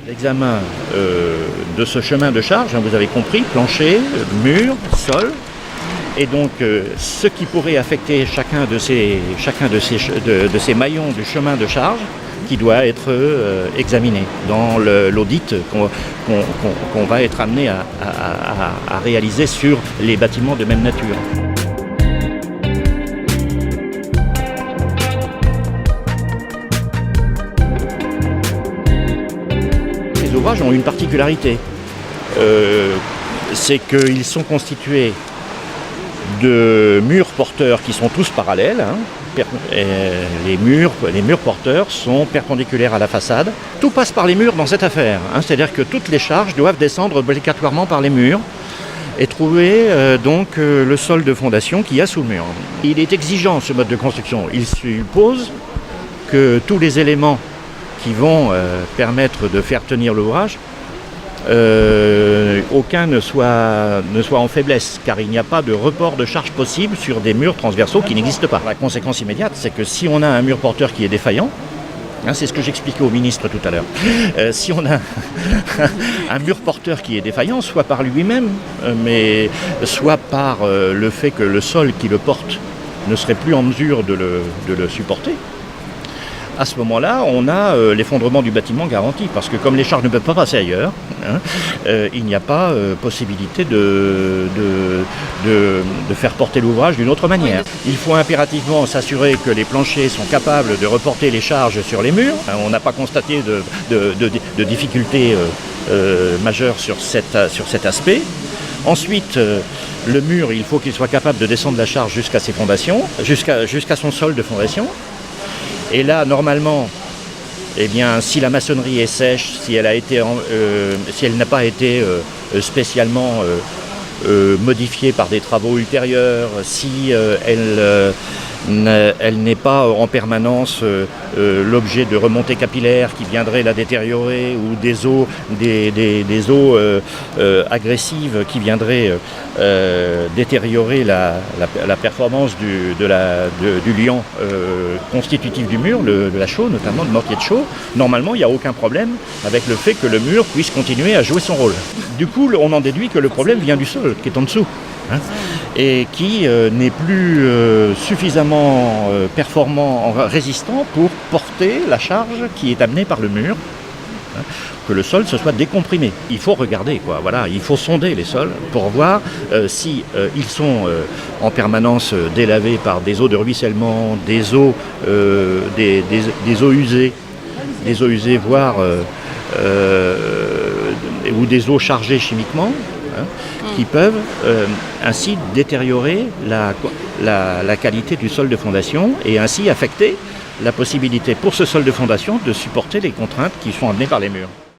L'examen de ce chemin de charge, vous avez compris, plancher, mur, sol, et donc ce qui pourrait affecter chacun de ces maillons du chemin de charge qui doit être examiné dans l'audit qu'on va être amené à réaliser sur les bâtiments de même nature. Les ouvrages ont une particularité, c'est qu'ils sont constitués de murs porteurs qui sont tous parallèles. Les murs porteurs sont perpendiculaires à la façade. Tout passe par les murs dans cette affaire, c'est-à-dire que toutes les charges doivent descendre obligatoirement par les murs et trouver donc le sol de fondation qu'il y a sous le mur. Il est exigeant ce mode de construction, il suppose que tous les éléments qui vont permettre de faire tenir l'ouvrage, aucun ne soit en faiblesse, car il n'y a pas de report de charge possible sur des murs transversaux qui n'existent pas. La conséquence immédiate, c'est que si on a un mur porteur qui est défaillant, c'est ce que j'expliquais au ministre tout à l'heure, si on a un mur porteur qui est défaillant, soit par lui-même, mais soit par le fait que le sol qui le porte ne serait plus en mesure de le supporter, à ce moment-là, on a l'effondrement du bâtiment garanti, parce que comme les charges ne peuvent pas passer ailleurs, il n'y a pas possibilité de faire porter l'ouvrage d'une autre manière. Il faut impérativement s'assurer que les planchers sont capables de reporter les charges sur les murs. On n'a pas constaté de difficultés majeures sur cet aspect. Ensuite, le mur, il faut qu'il soit capable de descendre la charge jusqu'à ses fondations, jusqu'à son sol de fondation. Et là, normalement, eh bien, si la maçonnerie est sèche, si elle n'a pas été spécialement modifiée par des travaux ultérieurs, si elle n'est pas en permanence l'objet de remontées capillaires qui viendraient la détériorer, ou des eaux agressives qui viendraient détériorer la performance du liant constitutif du mur, de la chaux, notamment le mortier de chaux. Normalement, il n'y a aucun problème avec le fait que le mur puisse continuer à jouer son rôle. Du coup, on en déduit que le problème vient du sol, qui est en dessous. Et qui n'est plus suffisamment performant, résistant pour porter la charge qui est amenée par le mur, que le sol se soit décomprimé. Il faut regarder, il faut sonder les sols pour voir si ils sont en permanence délavés par des eaux de ruissellement, des eaux usées, voire ou des eaux chargées chimiquement, qui peuvent ainsi détériorer la qualité du sol de fondation et ainsi affecter la possibilité pour ce sol de fondation de supporter les contraintes qui sont amenées par les murs.